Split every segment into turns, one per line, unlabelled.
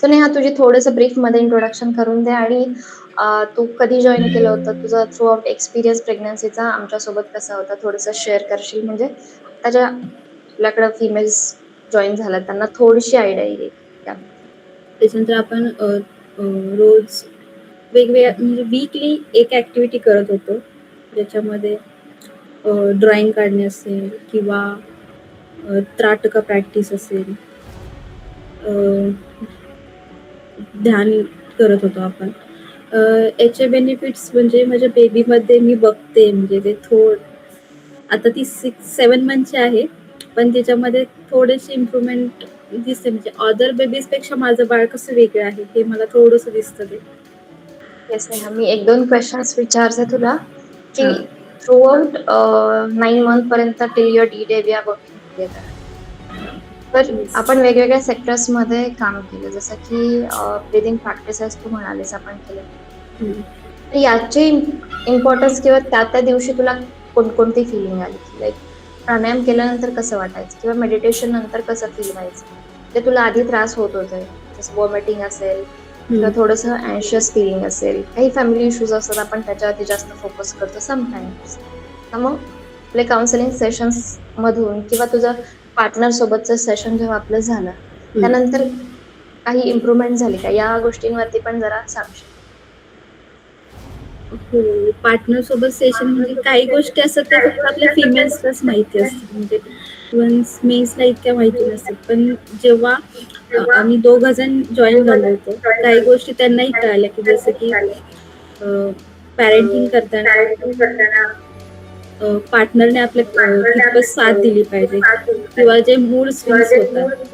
तर नेहा तुझी थोडंसं ब्रीफमध्ये इंट्रोडक्शन करून दे आणि तू कधी जॉइन केलं होतं? तुझा थ्रू आउट एक्सपिरियन्स प्रेग्नन्सीचा आमच्यासोबत कसा होता? थोडंसं शेअर करशील म्हणजे आत्ताच्या आपल्याकडं फिमेल्स जॉइन झाल्यात त्यांना थोडीशी आयडिया येईल त्याबद्दल.
त्याच्यानंतर आपण रोज वेगवेगळ्या म्हणजे वीकली एक ॲक्टिव्हिटी करत होतो, ज्याच्यामध्ये ड्रॉइंग काढणे असेल किंवा त्राटका प्रॅक्टिस असेल, ध्यान करत होतो आपण. याचे बेनिफिट्स म्हणजे माझ्या बेबीमध्ये मी बघते, म्हणजे ते आता ती 6-7 मंथची आहे, पण त्याच्यामध्ये थोडीशी इम्प्रूव्हमेंट दिसते. म्हणजे अदर बेबीजपेक्षा माझं बाळ कसं वेगळं आहे हे मला थोडंसं दिसतं ते.
येस नेहा, मी 1-2 क्वेश्चन्स विचारते तुला की
हां.
थ्रू आउट 9 मंथ पर्यंत till your D day we are working together. तर
येस.
आपण वेगवेगळ्या सेक्टर्समध्ये काम केलं, जसं की ब्रीदिंग प्रॅक्टिसेस तू म्हणालीस आपण केले.
हं.
तर याची इम्पॉर्टन्स किंवा त्या दिवशी तुला कोणकोणती फिलिंग आली? की लाइक प्राणायाम केल्यानंतर कसं वाटायचं किंवा मेडिटेशन नंतर कसं फील व्हायचं? जे तुला आधी त्रास होत होते, जसं व्हॉमिटिंग असेल किंवा
हं.
थोडंसं अँशियस फीलिंग असेल, काही फॅमिली इश्यूज असतात, आपण त्याच्यावरती जास्त फोकस करतो समटाईम्स. तर मग आपले काउन्सिलिंग सेशन्स मधून किंवा तुझं पार्टनर सोबतचं सेशन जेव्हा आपलं झालं,
हं.
त्यानंतर काही इम्प्रूव्हमेंट झाली का? या गोष्टींवरती पण जरा सांगशील?
हो, पार्टनर सोबत सेशन म्हणजे काही गोष्टी असतात ते फक्त आपल्या फिमेल्सलाच माहिती असतात. म्हणजे इव्हन मेल्सला इतक्या माहिती नसतात. पण जेव्हा आम्ही दोघं जण जॉइन झालो होतो, काही गोष्टी त्यांनाही कळाल्या, की जसं की पॅरेंटिंग करताना पार्टनरने आपल्या कितपत साथ दिली पाहिजे किंवा जे मूड स्विंग्स होतात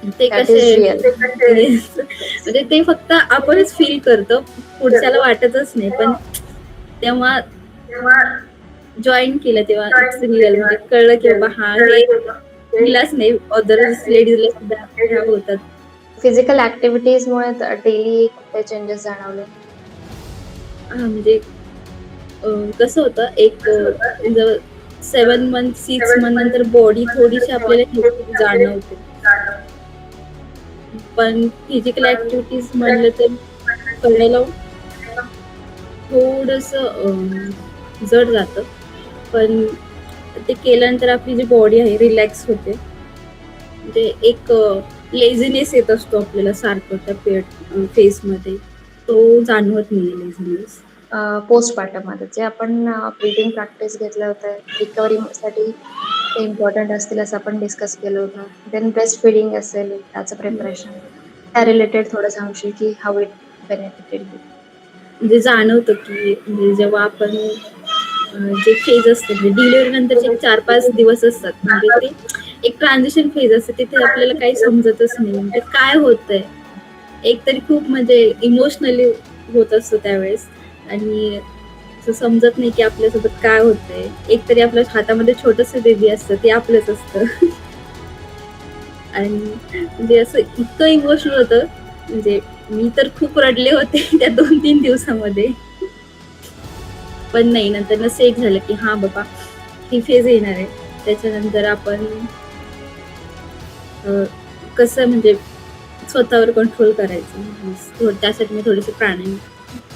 ते
दॅट
कसे
इज रिअल.
येस. म्हणजे ते फक्त आपणच फील करतो, पुढच्याला वाटतच नाही. पण तेव्हा जॉईन केलं तेव्हा इट्स रिअल, म्हणजे कळलं की बाबा हा हे हिलाच नाही, अदर लेडीजला सुद्धा ह्या होतात.
फिजिकल ऍक्टिव्हिटीजमुळे डेली कुठले चेंजेस जाणवले?
म्हणजे कसं होतं, एक 7 मंथ 6 मंथ नंतर बॉडी थोडीशी आपल्याला ह्याची जाणवते. पण फिजिकल ऍक्टिव्हिटीज म्हणलं तर कळायला थोडंसं जड जातं. पण ते केल्यानंतर आपली जी बॉडी आहे रिलॅक्स होते. म्हणजे एक लेझीनेस येत असतो आपल्याला सारखं त्या फेसमध्ये. तो जाणवत नाहीये लेझीनेस.
पोस्टपार्टममध्ये जे आपण ब्रीथिंग प्रॅक्टिस घेतलं होतं, रिकव्हरीसाठी ते इम्पॉर्टंट असतील असं आपण डिस्कस केलं होतं. देन ब्रेस्ट फीडिंग असेल, त्याचं प्रिपरेशन. त्या रिलेटेड थोडं सांगशील की हाऊ इट बेनिफिटेड यू?
म्हणजे जाणवतं की म्हणजे जेव्हा आपण जे फेज असते म्हणजे डिलिव्हरी नंतरचे 4-5 दिवस असतात, म्हणजे ते एक ट्रान्झिशन फेज असते. तिथे आपल्याला काही समजतच नाही म्हणजे काय होतंय. एकतरी खूप म्हणजे इमोशनली होत असतो त्यावेळेस, आणि असं समजत नाही की आपल्यासोबत काय होतंय. एकतरी आपल्या हातामध्ये छोटंसं बेबी असतं, ते आपलंच असतं. आणि म्हणजे असं इतकं इमोशनल होतं, म्हणजे मी तर खूप रडले होते त्या 2-3 दिवसामध्ये. पण नाही, नंतर सेट झालं की हां बाबा, ही फेज येणार आहे. त्याच्यानंतर आपण कसं म्हणजे स्वतःवर कंट्रोल करायचं. त्यासाठी मी थोडेसे प्राणायाम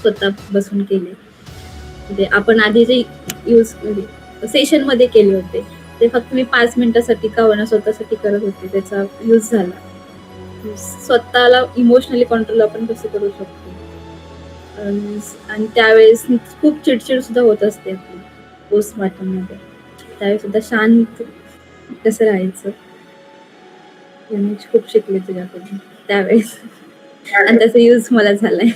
स्वतः बसून केले. म्हणजे आपण आधी जे म्हणजे सेशनमध्ये केले होते, ते फक्त मी 5 मिनिटासाठी का होईना स्वतःसाठी करत होते. त्याचा यूज झाला. स्वतःला इमोशनली कंट्रोल आपण कसं करू शकतो. आणि त्यावेळेस खूप चिडचिड सुद्धा होत असते आपली पोस्टमॉर्टममध्ये. त्यावेळेस सुद्धा शांत कसं राहायचं हे मी खूप शिकले तुझ्याकडून त्यावेळेस. आणि त्याचा यूज मला झालाय.